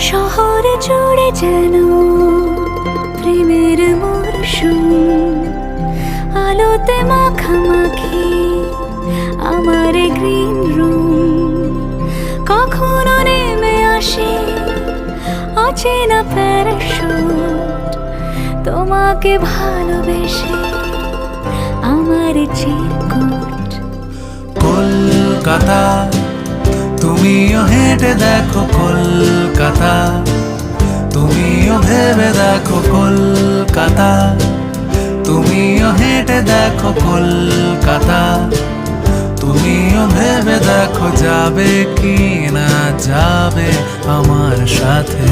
শহরে জুড়ে যেন প্রেমের মরশুম, আলোতে মাখামাখি আমার গ্রিন রুম। কখনো নেমে আসে অচেনা প্যারাশুট, তোমাকে ভালোবেসে আমার চিরকুট। কলকাতা তুমিও হেঁটে দেখো, কলকাতা তুমিও ভেবে দেখো, কলকাতা তুমিও হেঁটে দেখো, কলকাতা তুমিও ভেবে দেখো, যাবে কি না যাবে আমার সাথে।